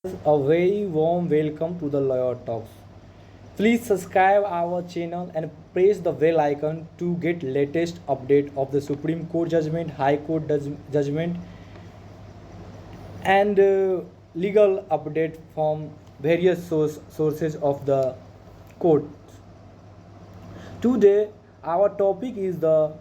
A very warm welcome to the Lawyer Talks. Please subscribe our channel and press the bell icon to get latest update of the Supreme Court judgment, High Court judgment, and legal update from various sources of the court. Today, our topic is the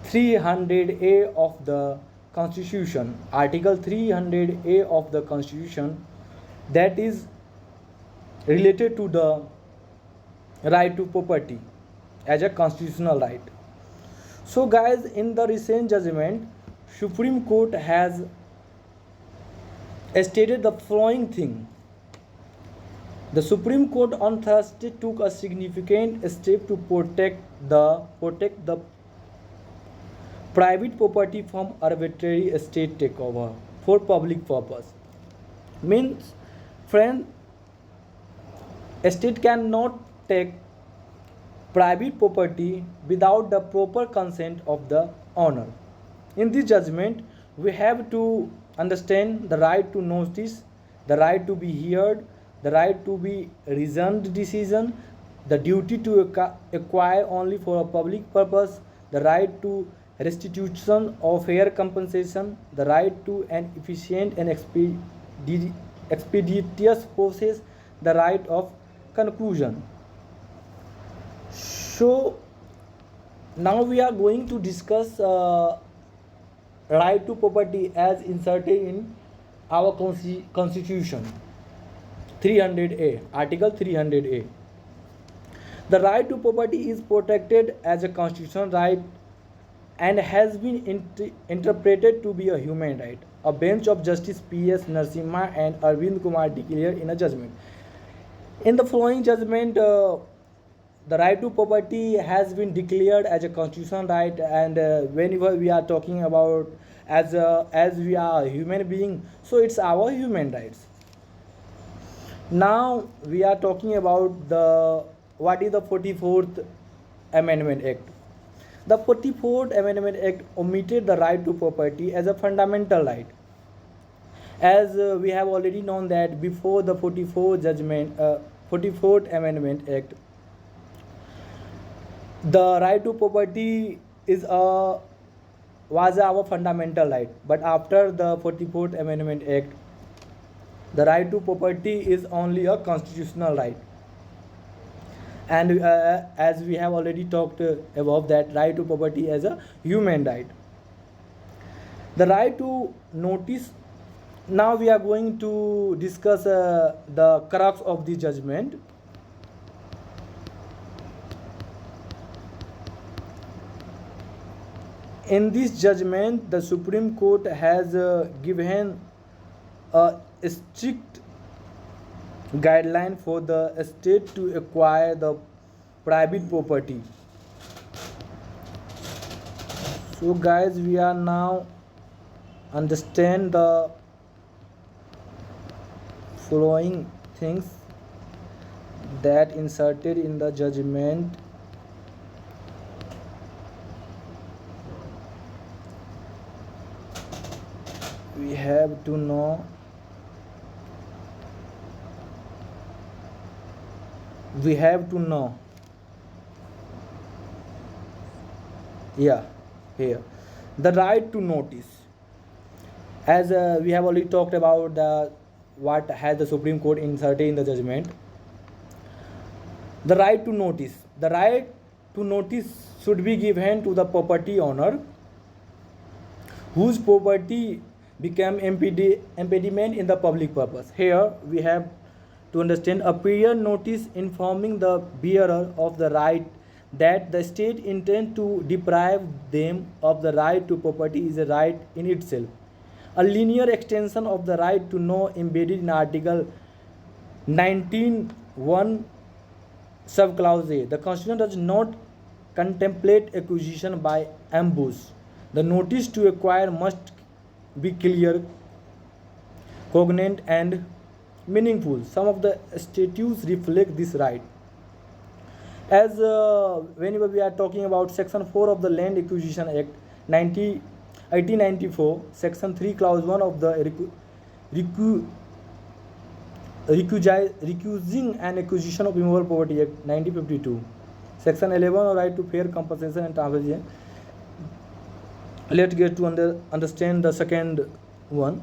300A of the Constitution, Article 300A of the Constitution, that is related to the right to property as a constitutional right. So, guys, in the recent judgment, Supreme Court has stated the following thing. The Supreme Court on Thursday took a significant step to protect the private property from arbitrary state takeover for public purpose. Means, friend, a state cannot take private property without the proper consent of the owner. In this judgment, we have to understand the right to notice, the right to be heard, the right to be reasoned decision, the duty to acquire only for a public purpose, the right to restitution or fair compensation, the right to an efficient and expeditious process, the right of conclusion. So now we are going to discuss right to property as inserted in our constitution, 300A, Article 300A. The right to property is protected as a constitutional right and has been interpreted to be a human right. A bench of Justice P.S. Narasimha and Arvind Kumar declared in a judgment. In the following judgment, the right to property has been declared as a constitutional right, and whenever we are talking about as we are a human being, so it's our human rights. Now we are talking about the what is the 44th Amendment Act. The 44th Amendment Act omitted the right to property as a fundamental right. As we have already known that before the 44th Amendment Act, the right to property was our fundamental right. But after the 44th Amendment Act, the right to property is only a constitutional right. And as we have already talked above, that right to property as a human right. The right to notice. Now we are going to discuss the crux of the judgment. In this judgment, the Supreme Court has given a strict guideline for the state to acquire the private property. So guys, we are now understand the following things that inserted in the judgment. We have to know yeah, here the right to notice. As we have already talked about what has the Supreme Court inserted in the judgment. The right to notice. The right to notice should be given to the property owner whose property became impediment in the public purpose. Here we have to understand a prior notice informing the bearer of the right that the state intends to deprive them of the right to property is a right in itself. A linear extension of the right to know embedded in Article 19(1) subclause A. The Constitution does not contemplate acquisition by ambush. The notice to acquire must be clear, cognate, and meaningful. Some of the statutes reflect this right. As whenever we are talking about Section 4 of the Land Acquisition Act 1894, Section 3, Clause 1 of the Recu- Recusing an acquisition of immovable property Act 1952, Section 11 of right to fair compensation and transaction. Let's get to understand the second one,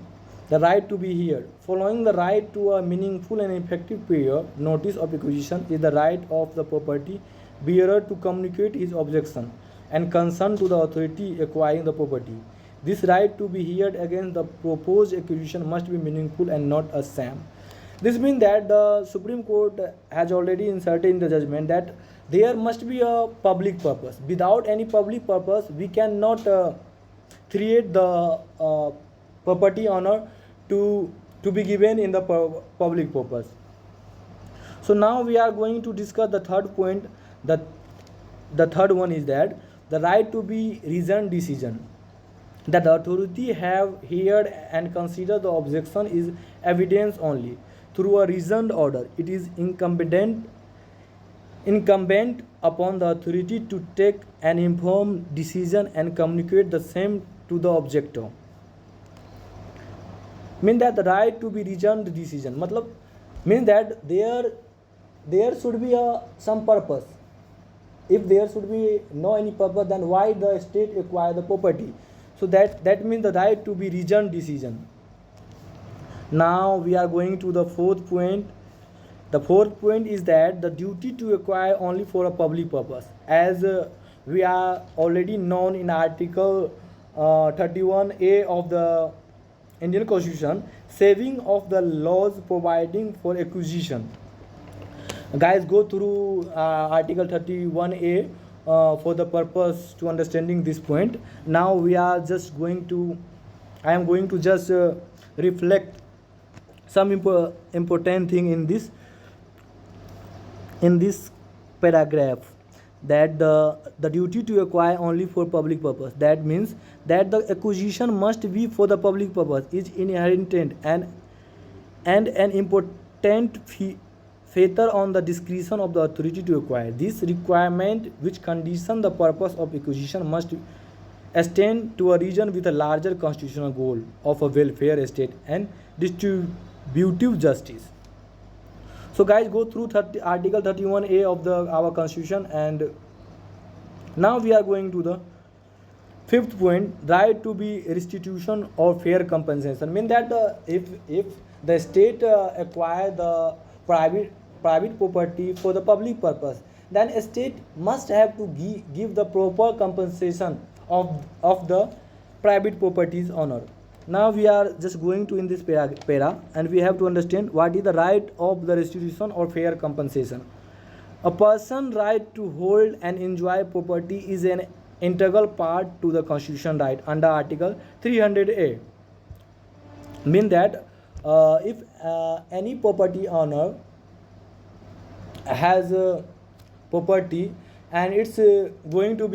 the right to be heard. Following the right to a meaningful and effective prior notice of acquisition is the right of the property bearer to communicate his objection and concern to the authority acquiring the property. This right to be heard against the proposed acquisition must be meaningful and not a sham. This means that the Supreme Court has already inserted in the judgment that there must be a public purpose. Without any public purpose, we cannot create the property owner to be given in the public purpose. So now we are going to discuss the third point. The third one is that the right to be reasoned decision, that the authority have heard and considered the objection is evidence only through a reasoned order. It is incumbent upon the authority to take an informed decision and communicate the same to the objector. Mean that the right to be reasoned decision matlab means that there should be some purpose. If there should be no any purpose, then why the state acquire the property? So that means the right to be reasoned decision. Now we are going to the fourth point. The fourth point is that the duty to acquire only for a public purpose, as we are already known in Article 31A of the Indian Constitution, saving of the laws providing for acquisition. Guys, go through Article 31A for the purpose to understanding this point. Now we are just going to, I am going to just reflect some important thing in this paragraph, that the duty to acquire only for public purpose. That means that the acquisition must be for the public purpose is inherent and an important factor on the discretion of the authority to acquire. This requirement, which condition the purpose of acquisition, must extend to a region with a larger constitutional goal of a welfare state and distributive justice. So guys, go through Article 31A of our Constitution, and now we are going to the fifth point, right to be restitution or fair compensation. Mean that if the state acquire the private property for the public purpose, then a state must have to give the proper compensation of the private properties owner. Now we are just going to in this para, and we have to understand what is the right of the restitution or fair compensation. A person's right to hold and enjoy property is an integral part to the constitution right under Article 300A. Mean that if any property owner has a property and it's going to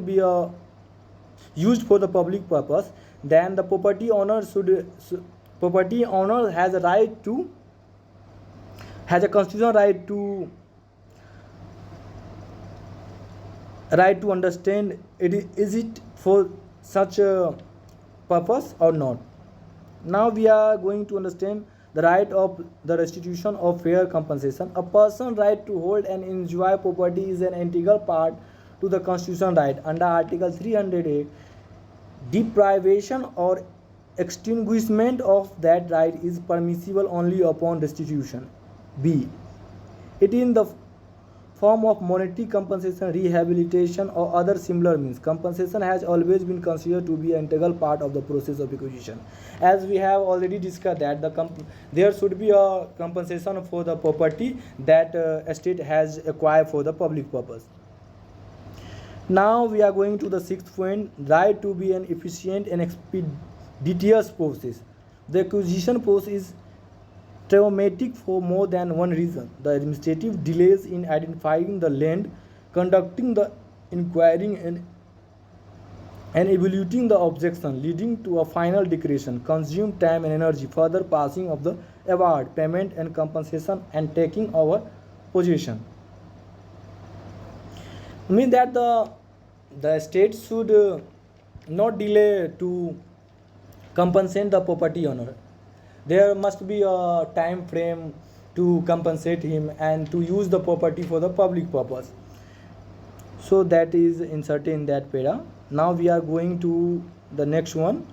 be used for the public purpose, then the property owner has a constitutional right to understand is it for such a purpose or not. Now we are going to understand the right of the restitution of fair compensation. A person's right to hold and enjoy property is an integral part to the constitutional right under Article 300A. Deprivation or extinguishment of that right is permissible only upon restitution. B. It in the form of monetary compensation, rehabilitation, or other similar means. Compensation has always been considered to be an integral part of the process of acquisition. As we have already discussed that there should be a compensation for the property that a state has acquired for the public purpose. Now we are going to the sixth point, right to be an efficient and expeditious process. The acquisition process is traumatic for more than one reason. The administrative delays in identifying the land, conducting the inquiry, and evaluating the objection, leading to a final declaration, consume time and energy. Further passing of the award, payment and compensation, and taking over possession. Mean that the state should not delay to compensate the property owner. there must be a time frame to compensate him and to use the property for the public purpose. So that is inserted in that para. Now we are going to the next one.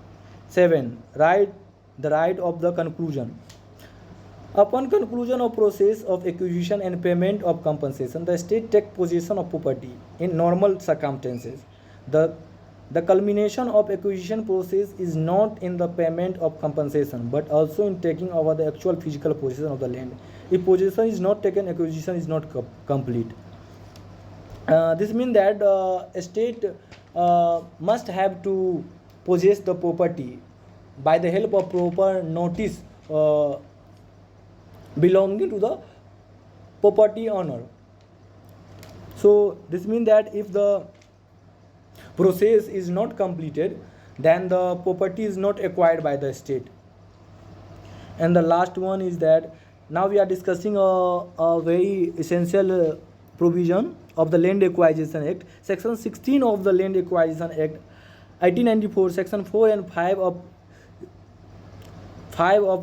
7. The right of the conclusion. Upon conclusion of process of acquisition and payment of compensation, the state takes possession of property in normal circumstances. The culmination of acquisition process is not in the payment of compensation, but also in taking over the actual physical possession of the land. If possession is not taken, acquisition is not complete. This means that a state must have to possess the property by the help of proper notice belonging to the property owner. So this means that if the process is not completed, then the property is not acquired by the state. And the last one is that now we are discussing a very essential provision of the Land Acquisition Act. Section 16 of the Land Acquisition Act 1894, section 4 and 5 of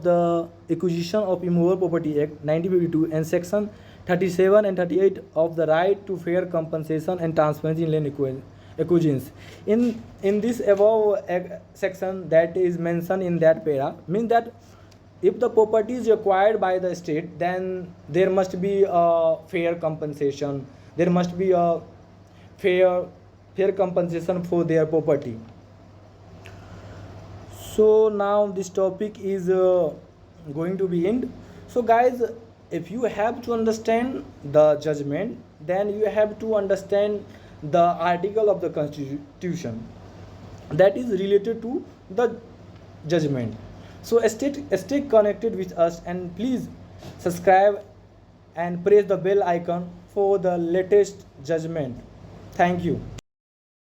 the Acquisition of Immovable Property Act 1952, and section 37 and 38 of the Right to Fair Compensation and Transparency in Land Acquisitions. In this above section that is mentioned in that para, means that if the property is acquired by the state, then there must be a fair compensation. There must be a fair compensation for their property. So now this topic is going to be end. So guys, if you have to understand the judgment, then you have to understand the article of the Constitution that is related to the judgment. So stay connected with us, and please subscribe and press the bell icon for the latest judgment. Thank you.